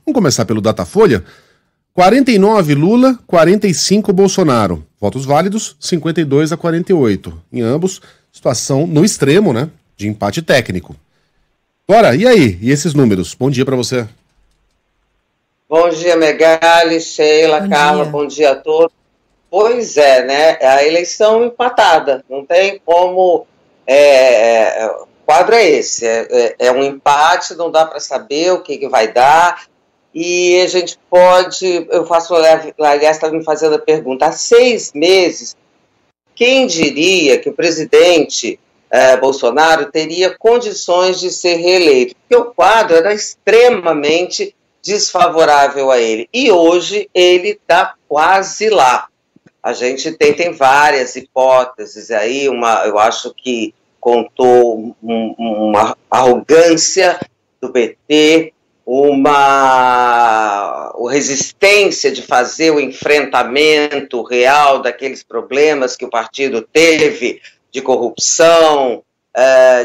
Vamos começar pelo Datafolha. 49 Lula, 45 Bolsonaro. Votos válidos, 52-48. Em ambos, situação no extremo, né? De empate técnico. Bora, e aí? E esses números? Bom dia para você. Bom dia, Megali, Sheila, Carla, bom dia a todos. Pois é, né? A eleição empatada, não tem como. O quadro é esse: é um empate, não dá para saber o que vai dar. E a gente pode. Aliás, estava me fazendo a pergunta: há 6 meses, quem diria que o presidente Bolsonaro teria condições de ser reeleito? Porque o quadro era extremamente desfavorável a ele. E hoje ele está quase lá. A gente tem várias hipóteses aí, eu acho que contou uma arrogância do PT, uma resistência de fazer o enfrentamento real daqueles problemas que o partido teve de corrupção,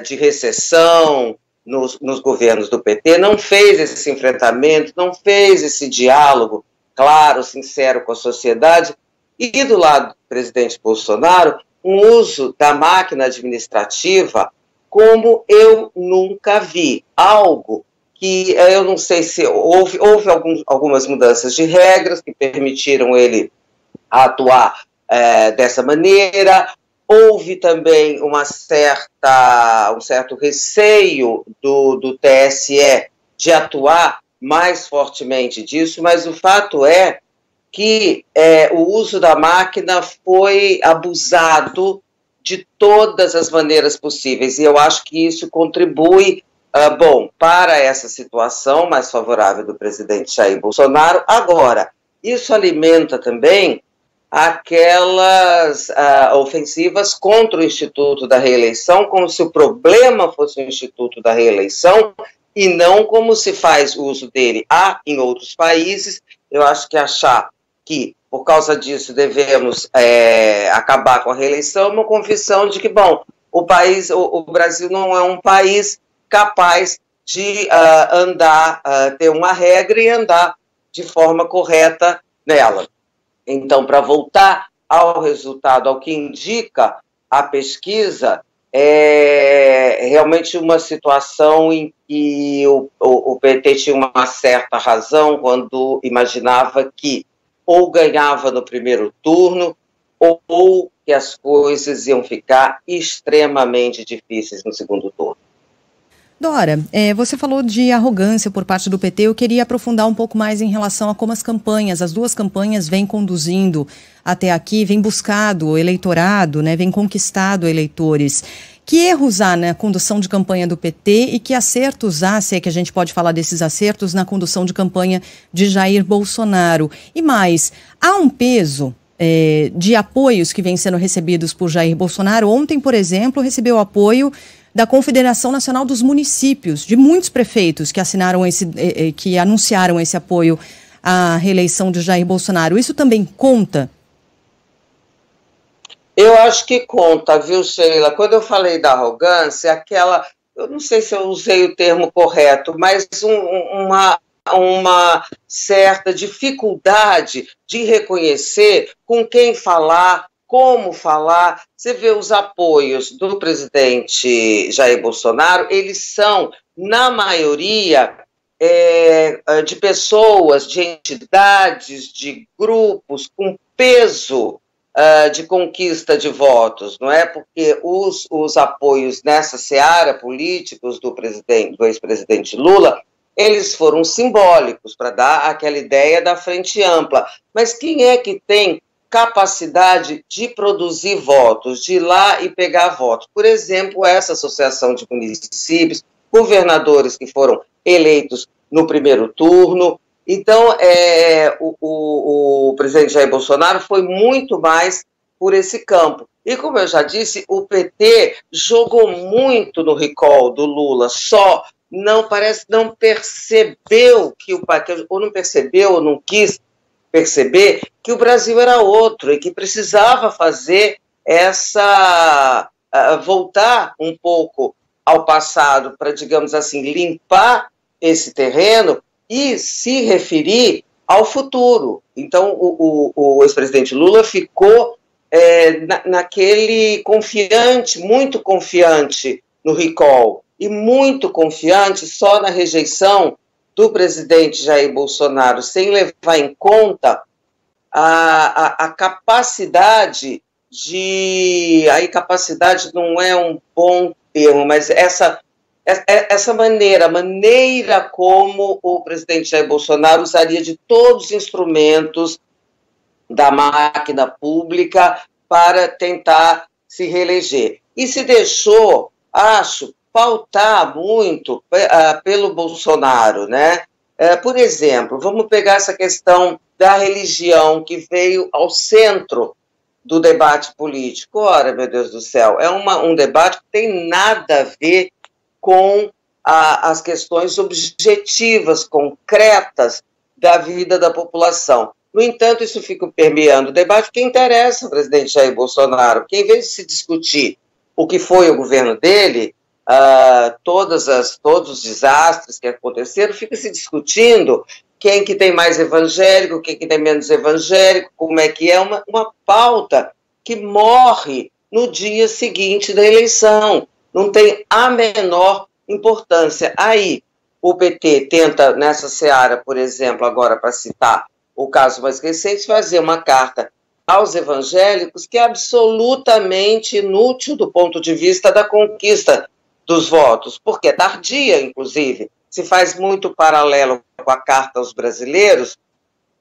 de recessão nos governos do PT, não fez esse enfrentamento, não fez esse diálogo claro, sincero com a sociedade. E do lado do presidente Bolsonaro, um uso da máquina administrativa como eu nunca vi. Algo que eu não sei se houve algumas mudanças de regras que permitiram ele atuar dessa maneira. Houve também um certo receio do TSE de atuar mais fortemente disso, mas o fato é que o uso da máquina foi abusado de todas as maneiras possíveis, e eu acho que isso contribui, para essa situação mais favorável do presidente Jair Bolsonaro. Agora, isso alimenta também aquelas ofensivas contra o Instituto da Reeleição, como se o problema fosse o Instituto da Reeleição e não como se faz uso dele em outros países. Eu acho que achar que, por causa disso, devemos acabar com a reeleição, uma confissão de que, o Brasil não é um país capaz de ter uma regra e andar de forma correta nela. Então, para voltar ao resultado, ao que indica a pesquisa, é realmente uma situação em que o PT tinha uma certa razão quando imaginava que ou ganhava no primeiro turno, ou que as coisas iam ficar extremamente difíceis no segundo turno. Dora, você falou de arrogância por parte do PT. Eu queria aprofundar um pouco mais em relação a como as duas campanhas vêm conduzindo até aqui, vêm buscado o eleitorado, né, vêm conquistado eleitores. Que erros há na condução de campanha do PT e que acertos há, se é que a gente pode falar desses acertos, na condução de campanha de Jair Bolsonaro? E mais, há um peso de apoios que vêm sendo recebidos por Jair Bolsonaro? Ontem, por exemplo, recebeu apoio da Confederação Nacional dos Municípios, de muitos prefeitos que anunciaram esse apoio à reeleição de Jair Bolsonaro. Isso também conta? Eu acho que conta, viu, Sheila? Quando eu falei da arrogância, eu não sei se eu usei o termo correto, mas uma certa dificuldade de reconhecer com quem falar, como falar. Você vê os apoios do presidente Jair Bolsonaro, eles são, na maioria, de pessoas, de entidades, de grupos com peso de conquista de votos, não é? Porque os apoios nessa seara políticos do ex-presidente Lula, eles foram simbólicos para dar aquela ideia da frente ampla. Mas quem é que tem capacidade de produzir votos, de ir lá e pegar votos? Por exemplo, essa associação de municípios, governadores que foram eleitos no primeiro turno. Então, o presidente Jair Bolsonaro foi muito mais por esse campo. E, como eu já disse, o PT jogou muito no recall do Lula, não percebeu ou não quis perceber que o Brasil era outro e que precisava fazer voltar um pouco ao passado para, digamos assim, limpar esse terreno e se referir ao futuro. Então, o ex-presidente Lula ficou naquele confiante, muito confiante no recall, e muito confiante só na rejeição do presidente Jair Bolsonaro, sem levar em conta a capacidade de... Aí capacidade não é um bom termo, mas essa maneira, a maneira como o presidente Jair Bolsonaro usaria de todos os instrumentos da máquina pública para tentar se reeleger. E se deixou, acho, pautar muito pelo Bolsonaro, né? Por exemplo, vamos pegar essa questão da religião que veio ao centro do debate político. Ora, meu Deus do céu, é um debate que tem nada a ver com as questões objetivas, concretas da vida da população. No entanto, isso fica permeando o debate porque interessa ao presidente Jair Bolsonaro, porque em vez de se discutir o que foi o governo dele, todos os desastres que aconteceram, fica se discutindo quem que tem mais evangélico, quem que tem menos evangélico, como é que é uma pauta que morre no dia seguinte da eleição. Não tem a menor importância. Aí, o PT tenta, nessa seara, por exemplo, agora para citar o caso mais recente, fazer uma carta aos evangélicos que é absolutamente inútil do ponto de vista da conquista dos votos, porque é tardia, inclusive. Se faz muito paralelo com a carta aos brasileiros,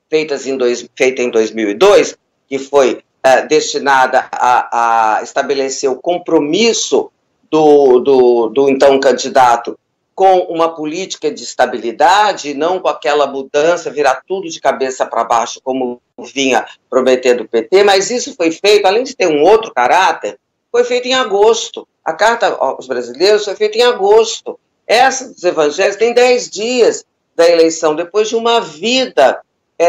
feita em 2002, que foi destinada a estabelecer o compromisso do então candidato com uma política de estabilidade, não com aquela mudança, virar tudo de cabeça para baixo, como vinha prometendo o PT, mas isso foi feito, além de ter um outro caráter, foi feito em agosto. A carta aos brasileiros foi feita em agosto. Essa dos evangélicos tem 10 dias da eleição, depois de uma vida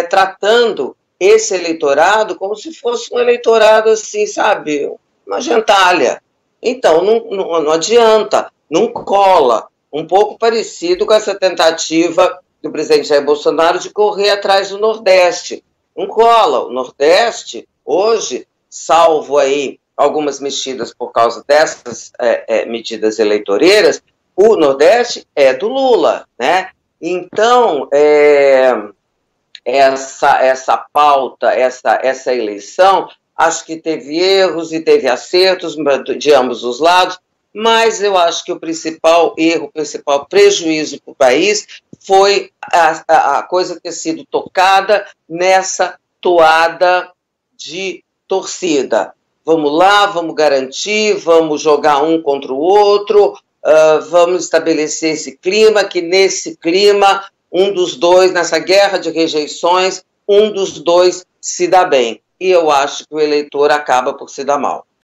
tratando esse eleitorado como se fosse um eleitorado assim, sabe, uma gentalha. Então, não adianta, não cola. Um pouco parecido com essa tentativa do presidente Jair Bolsonaro de correr atrás do Nordeste. Não cola. O Nordeste, hoje, salvo aí algumas mexidas por causa dessas medidas eleitoreiras, o Nordeste é do Lula, né? Então, essa pauta, essa eleição, acho que teve erros e teve acertos de ambos os lados, mas eu acho que o principal erro, o principal prejuízo para o país foi a coisa ter sido tocada nessa toada de torcida. Vamos lá, vamos garantir, vamos jogar um contra o outro, vamos estabelecer esse clima, que nesse clima, um dos dois, nessa guerra de rejeições, um dos dois se dá bem. E eu acho que o eleitor acaba por se dar mal.